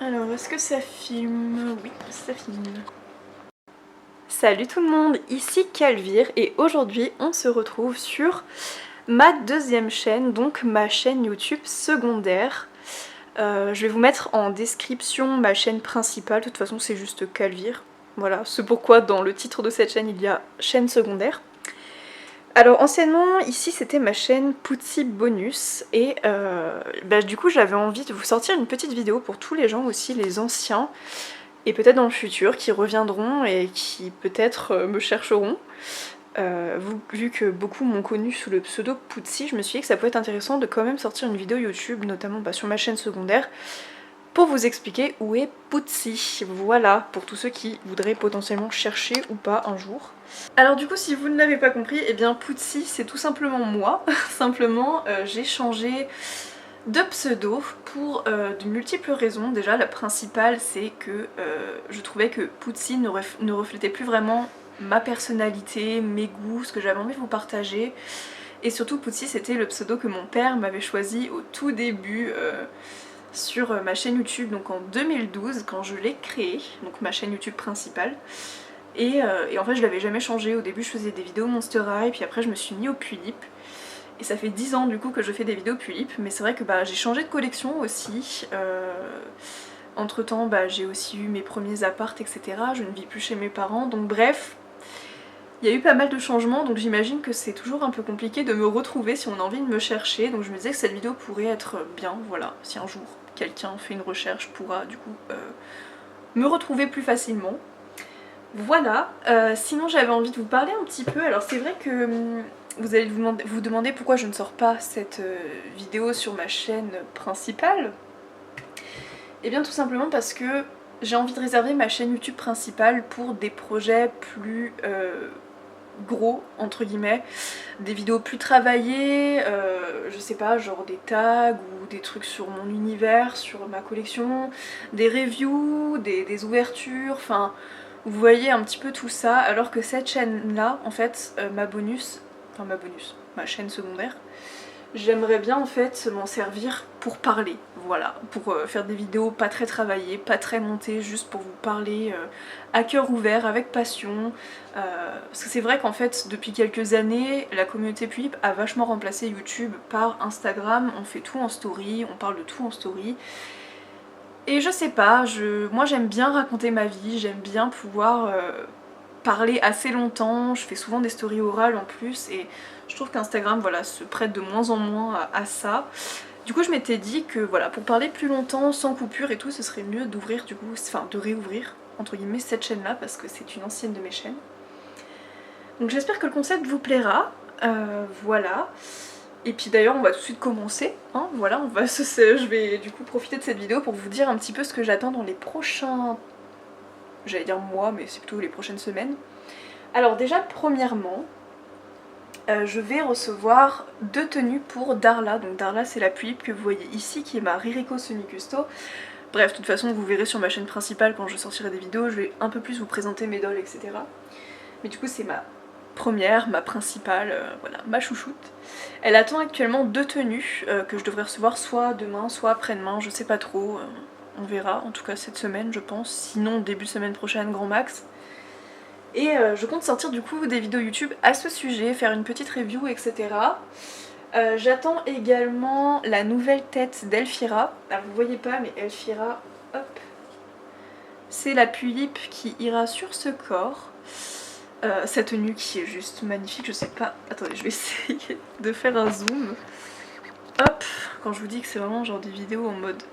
Alors, est-ce que ça filme? Oui, ça filme. Salut tout le monde, ici Calvire et aujourd'hui on se retrouve sur ma deuxième chaîne, donc ma chaîne YouTube secondaire. Je vais vous mettre en description ma chaîne principale, de toute façon c'est juste Calvire. Voilà, c'est pourquoi dans le titre de cette chaîne il y a chaîne secondaire. Alors anciennement ici c'était ma chaîne Poutsi Bonus et du coup j'avais envie de vous sortir une petite vidéo pour tous les gens aussi, les anciens et peut-être dans le futur qui reviendront et qui peut-être me chercheront. Vu que beaucoup m'ont connu sous le pseudo Poutsi, je me suis dit que ça pouvait être intéressant de quand même sortir une vidéo YouTube, notamment sur ma chaîne secondaire, pour vous expliquer où est Poutsi. Voilà, pour tous ceux qui voudraient potentiellement chercher ou pas un jour. Alors du coup, si vous ne l'avez pas compris, eh bien Poutsi c'est tout simplement moi. Simplement, j'ai changé de pseudo pour de multiples raisons. Déjà, la principale c'est que je trouvais que Poutsi ne reflétait plus vraiment ma personnalité, mes goûts, ce que j'avais envie de vous partager. Et surtout Poutsi c'était le pseudo que mon père m'avait choisi au tout début sur ma chaîne YouTube, donc en 2012 quand je l'ai créée, donc ma chaîne YouTube principale. Et en fait je l'avais jamais changé. Au début je faisais des vidéos Monster High, puis après je me suis mis au Pulip. Et ça fait 10 ans du coup que je fais des vidéos Pulip, mais c'est vrai que j'ai changé de collection aussi. Entre temps j'ai aussi eu mes premiers apparts, etc. Je ne vis plus chez mes parents, donc bref, il y a eu pas mal de changements, donc j'imagine que c'est toujours un peu compliqué de me retrouver si on a envie de me chercher. Donc je me disais que cette vidéo pourrait être bien, voilà, si un jour quelqu'un fait une recherche pourra du coup me retrouver plus facilement. Voilà, sinon j'avais envie de vous parler un petit peu. Alors c'est vrai que vous allez vous demander pourquoi je ne sors pas cette vidéo sur ma chaîne principale. Et bien tout simplement parce que j'ai envie de réserver ma chaîne YouTube principale pour des projets plus gros, entre guillemets, des vidéos plus travaillées, je sais pas, genre des tags ou des trucs sur mon univers, sur ma collection, des reviews, des ouvertures, enfin vous voyez un petit peu tout ça, alors que cette chaîne là, en fait, ma chaîne secondaire, j'aimerais bien en fait m'en servir pour parler, voilà, pour faire des vidéos pas très travaillées, pas très montées, juste pour vous parler à cœur ouvert, avec passion, parce que c'est vrai qu'en fait depuis quelques années la communauté Pulip a vachement remplacé YouTube par Instagram, on fait tout en story, on parle de tout en story. Et je sais pas, moi j'aime bien raconter ma vie, j'aime bien pouvoir parler assez longtemps, je fais souvent des stories orales en plus et je trouve qu'Instagram voilà, se prête de moins en moins à ça. Du coup je m'étais dit que voilà, pour parler plus longtemps, sans coupure et tout, ce serait mieux d'ouvrir du coup, enfin de réouvrir entre guillemets cette chaîne là parce que c'est une ancienne de mes chaînes. Donc j'espère que le concept vous plaira, voilà. Et puis d'ailleurs on va tout de suite commencer, hein, voilà, je vais du coup profiter de cette vidéo pour vous dire un petit peu ce que j'attends dans les prochains, j'allais dire mois, mais c'est plutôt les prochaines semaines. Alors déjà premièrement, je vais recevoir 2 tenues pour Darla, donc Darla c'est la Pulip que vous voyez ici qui est ma Ririko semi-custo. Bref, de toute façon vous verrez sur ma chaîne principale quand je sortirai des vidéos, je vais un peu plus vous présenter mes dolls, etc. Mais du coup c'est ma première, ma principale, voilà, ma chouchoute. Elle attend actuellement 2 tenues que je devrais recevoir soit demain, soit après-demain, je sais pas trop, on verra, en tout cas cette semaine je pense, sinon début de semaine prochaine grand max. Et je compte sortir du coup des vidéos YouTube à ce sujet, faire une petite review, etc. J'attends également la nouvelle tête d'Elphira. Alors vous voyez pas mais Elphira, hop, c'est la Pulip qui ira sur ce corps. Sa tenue qui est juste magnifique, je sais pas, attendez je vais essayer de faire un zoom. Hop, quand je vous dis que c'est vraiment genre des vidéos en mode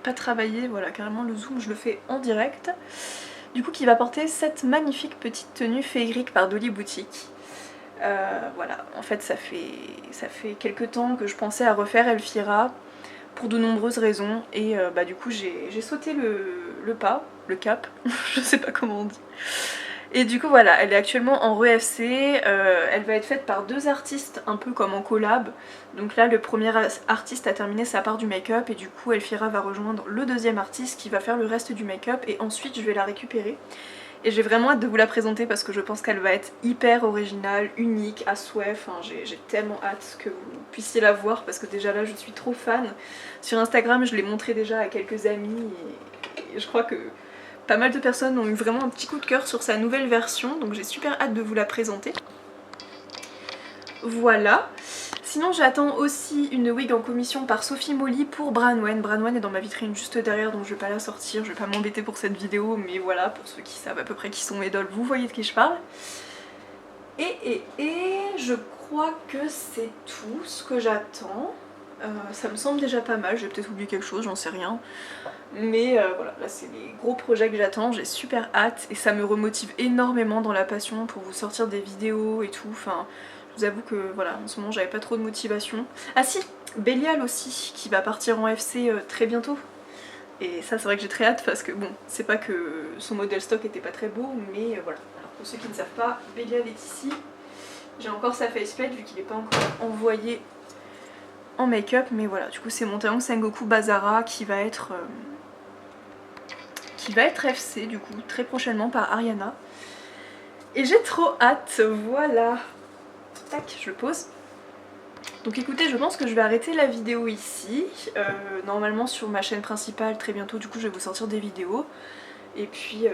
pas travaillé, voilà carrément le zoom je le fais en direct. Du coup qui va porter cette magnifique petite tenue féerique par Dolly Boutique. Voilà, en fait ça fait quelques temps que je pensais à refaire Elphira pour de nombreuses raisons et du coup j'ai sauté le pas, le cap, je sais pas comment on dit. Et du coup voilà, elle est actuellement en REFC, elle va être faite par 2 artistes un peu comme en collab. Donc là le premier artiste a terminé sa part du make-up et du coup Elphira va rejoindre le deuxième artiste qui va faire le reste du make-up et ensuite je vais la récupérer. Et j'ai vraiment hâte de vous la présenter parce que je pense qu'elle va être hyper originale, unique, à souhait. Enfin, j'ai tellement hâte que vous puissiez la voir parce que déjà là je suis trop fan. Sur Instagram je l'ai montré déjà à quelques amis et je crois que pas mal de personnes ont eu vraiment un petit coup de cœur sur sa nouvelle version. Donc j'ai super hâte de vous la présenter. Voilà. Sinon j'attends aussi une wig en commission par Sophie Molly pour Branwen. Branwen est dans ma vitrine juste derrière donc je vais pas la sortir, je vais pas m'embêter pour cette vidéo, mais voilà, pour ceux qui savent à peu près qui sont mes dolls, vous voyez de qui je parle. Et je crois que c'est tout ce que j'attends. Ça me semble déjà pas mal, j'ai peut-être oublié quelque chose, j'en sais rien. Mais voilà, là c'est les gros projets que j'attends, j'ai super hâte et ça me remotive énormément dans la passion pour vous sortir des vidéos et tout. Enfin, je vous avoue que voilà, en ce moment j'avais pas trop de motivation. Ah si, Bélial aussi, qui va partir en FC très bientôt. Et ça c'est vrai que j'ai très hâte parce que bon, c'est pas que son modèle stock était pas très beau, mais voilà. Alors pour ceux qui ne savent pas, Bélial est ici. J'ai encore sa faceplate vu qu'il n'est pas encore envoyé en make-up, mais voilà, du coup c'est mon talon Sengoku Bazara qui va être FC du coup très prochainement par Ariana. Et j'ai trop hâte, voilà. Tac, je pose. Donc écoutez, je pense que je vais arrêter la vidéo ici. Normalement sur ma chaîne principale très bientôt du coup je vais vous sortir des vidéos. Et puis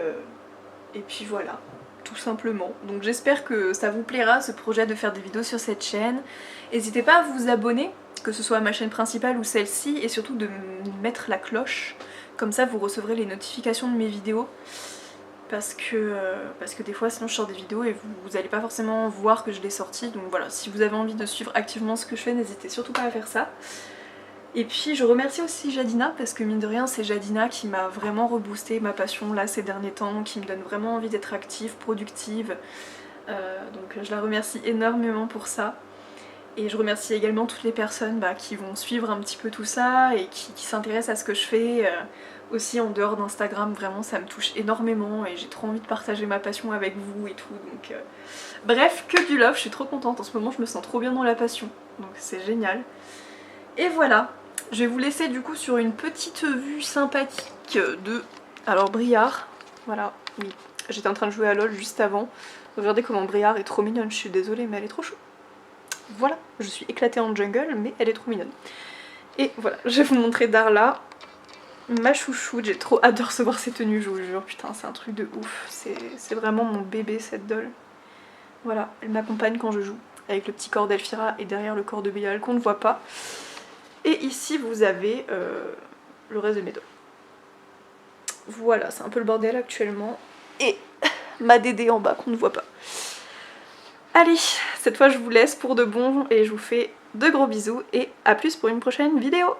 voilà, tout simplement. Donc j'espère que ça vous plaira ce projet de faire des vidéos sur cette chaîne. N'hésitez pas à vous abonner, que ce soit à ma chaîne principale ou celle-ci, et surtout de mettre la cloche. Comme ça vous recevrez les notifications de mes vidéos. Parce que des fois sinon je sors des vidéos et vous allez pas forcément voir que je l'ai sorti. Donc voilà, si vous avez envie de suivre activement ce que je fais, n'hésitez surtout pas à faire ça. Et puis je remercie aussi Jadina parce que mine de rien c'est Jadina qui m'a vraiment reboosté ma passion là ces derniers temps, qui me donne vraiment envie d'être active, productive. Donc je la remercie énormément pour ça. Et je remercie également toutes les personnes qui vont suivre un petit peu tout ça et qui s'intéressent à ce que je fais. Aussi en dehors d'Instagram, vraiment ça me touche énormément et j'ai trop envie de partager ma passion avec vous et tout. Donc bref, que du love, je suis trop contente. En ce moment je me sens trop bien dans la passion, donc c'est génial. Et voilà, je vais vous laisser du coup sur une petite vue sympathique de... Alors Briard, voilà, oui, j'étais en train de jouer à LOL juste avant. Regardez comment Briard est trop mignonne, je suis désolée mais elle est trop chou. Voilà, je suis éclatée en jungle mais elle est trop mignonne. Et voilà, je vais vous montrer Darla, ma chouchoute, j'ai trop hâte de recevoir ses tenues, je vous jure, putain c'est un truc de ouf, c'est vraiment mon bébé cette doll. Voilà, elle m'accompagne quand je joue, avec le petit corps d'Elphira et derrière le corps de Bélial qu'on ne voit pas. Et ici vous avez le reste de mes dolls. Voilà, c'est un peu le bordel actuellement. Et ma Dédé en bas qu'on ne voit pas. Allez, cette fois je vous laisse pour de bon et je vous fais de gros bisous et à plus pour une prochaine vidéo.